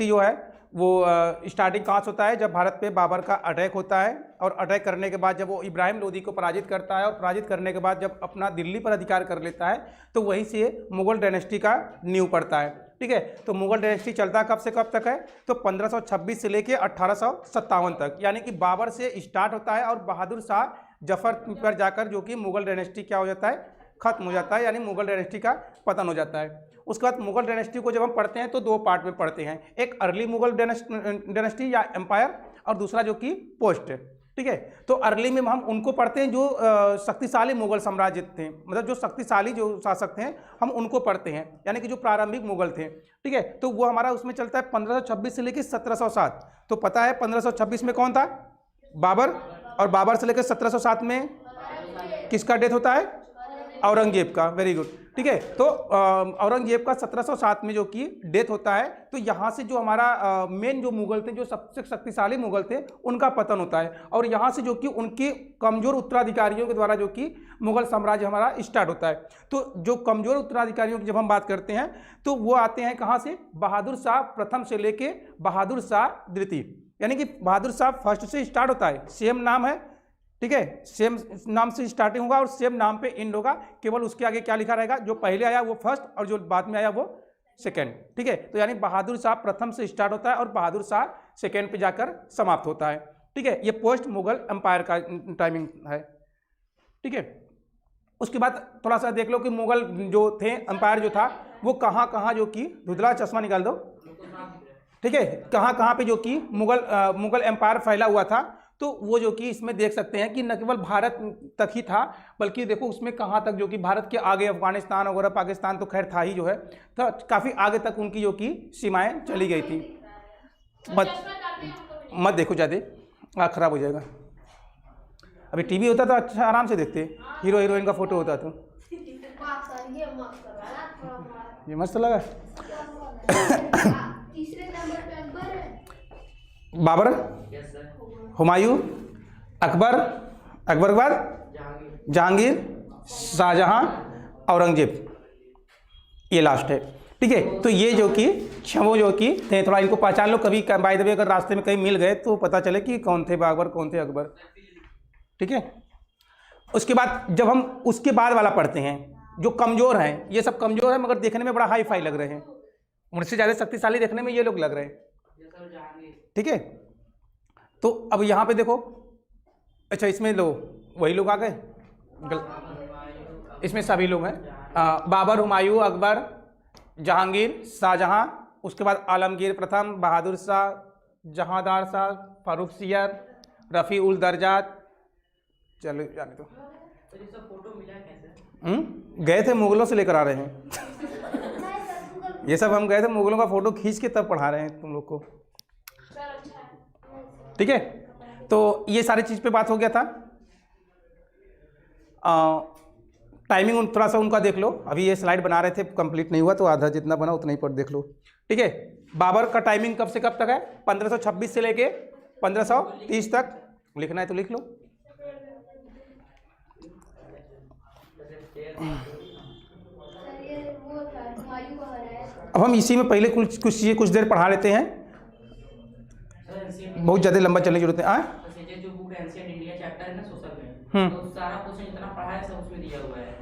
जो है वो स्टार्टिंग कहाँ से होता है, जब भारत पे बाबर का अटैक होता है, और अटैक करने के बाद जब वो इब्राहिम लोदी को पराजित करता है, और पराजित करने के बाद जब अपना दिल्ली पर अधिकार कर लेता है, तो वहीं से मुगल डायनेस्टी का नींव पड़ता है। ठीक है, तो मुगल डायनेस्टी चलता कब से कब तक है, तो 1526 से लेके 1857 तक, यानी कि बाबर से स्टार्ट होता है और बहादुर शाह जफर पर जाकर जो कि मुगल डायनेस्टी क्या हो जाता है, खत्म हो जाता है, यानी मुगल डायनेस्टी का पतन हो जाता है। उसके बाद मुगल डायनेस्टी को जब हम पढ़ते हैं तो दो पार्ट में पढ़ते हैं, एक अर्ली मुगल डायनेस्टी या एम्पायर, और दूसरा जो कि पोस्ट। ठीक है, तो अर्ली में हम उनको पढ़ते हैं जो शक्तिशाली मुगल साम्राज्य थे, मतलब जो शक्तिशाली जो शासक थे हम उनको पढ़ते हैं, यानी कि जो प्रारंभिक मुगल थे। ठीक है, तो वो हमारा उसमें चलता है 1526 से लेकर 1707। तो पता है 1526 में कौन था, बाबर, और बाबर से लेकर 1707 में किसका डेथ होता है, औरंगजेब का। Very good. ठीक है, तो औरंगजेब का 1707 में जो कि डेथ होता है, तो यहाँ से जो हमारा मेन जो मुगल थे, जो सबसे शक्तिशाली मुगल थे, उनका पतन होता है, और यहाँ से जो कि उनके कमजोर उत्तराधिकारियों के द्वारा जो कि मुगल साम्राज्य हमारा स्टार्ट होता है। तो जो कमजोर उत्तराधिकारियों की जब हम बात करते हैं तो वो आते हैं कहाँ से, बहादुर शाह प्रथम से लेके बहादुर शाह द्वितीय, यानी कि बहादुर शाह फर्स्ट से स्टार्ट होता है, सेम नाम है। ठीक है, सेम नाम से स्टार्टिंग होगा और सेम नाम पे एंड होगा, केवल उसके आगे क्या लिखा रहेगा, जो पहले आया वो फर्स्ट और जो बाद में आया वो सेकंड। ठीक है, तो यानी बहादुर शाह प्रथम से स्टार्ट होता है और बहादुर शाह सेकंड पे जाकर समाप्त होता है। ठीक है, ये पोस्ट मुगल एम्पायर का टाइमिंग है। ठीक है, उसके बाद थोड़ा सा देख लो कि मुगल जो थे, एम्पायर जो था वो कहाँ कहाँ जो कि, धुंधला चश्मा निकाल दो। ठीक है, कहाँ कहाँ पे जो कि मुगल एम्पायर फैला हुआ था, तो वो जो कि इसमें देख सकते हैं कि न केवल भारत तक ही था, बल्कि देखो उसमें कहाँ तक जो कि भारत के आगे अफगानिस्तान वगैरह, पाकिस्तान तो खैर था ही जो है, तो काफ़ी आगे तक उनकी जो कि सीमाएं चली गई थी। मत देखो ज़्यादा, आँख खराब हो जाएगा। अभी टीवी होता तो अच्छा आराम से देखते, हीरो हीरोइन का फोटो होता तो। ये मस्त लगा। बाबर, हुमायूं, अकबर, अकबर के बाद जहांगीर, शाहजहां, औरंगजेब, ये लास्ट है। ठीक है, तो ये जो कि छवो जो कि थे, थोड़ा इनको पहचान लो, कभी बाय द वे अगर रास्ते में कहीं मिल गए तो पता चले कि कौन थे बाबर, कौन थे अकबर। ठीक है, उसके बाद जब हम उसके बाद वाला पढ़ते हैं, जो कमजोर हैं, ये सब कमजोर है मगर देखने में बड़ा हाई फाई लग रहे हैं, उनसे ज़्यादा शक्तिशाली देखने में ये लोग लग रहे हैं। ठीक है, तो अब यहाँ पे देखो, अच्छा इसमें लो वही लोग आ गए, इसमें सभी लोग हैं, बाबर, हुमायूं, अकबर, जहांगीर, शाहजहां, उसके बाद आलमगीर प्रथम, बहादुर शाह, जहांदार शाह, फारूक सियर, रफ़ी उल दर्जात। चलो जाने दो। फोटो मिला कैसे? गए थे मुगलों से लेकर आ रहे हैं। ये सब हम गए थे मुगलों का फोटो खींच के तब पढ़ा रहे हैं तुम लोग को। ठीक है, तो ये सारी चीज़ पे बात हो गया था। टाइमिंग थोड़ा सा उनका देख लो, अभी ये स्लाइड बना रहे थे, कंप्लीट नहीं हुआ, तो आधा जितना बना उतना ही पढ़ देख लो। ठीक है, बाबर का टाइमिंग कब से कब तक है, 1526 से लेके 1530 तक, लिखना है तो लिख लो। अब हम इसी में पहले कुछ देर पढ़ा लेते हैं, बहुत ज़्यादा लंबा चलने की जरूरत है। जो बुक एंशिएंट इंडिया चैप्टर है ना सोशल में, तो सारा क्वेश्चन जितना पढ़ा है सब उसमें दिया हुआ है।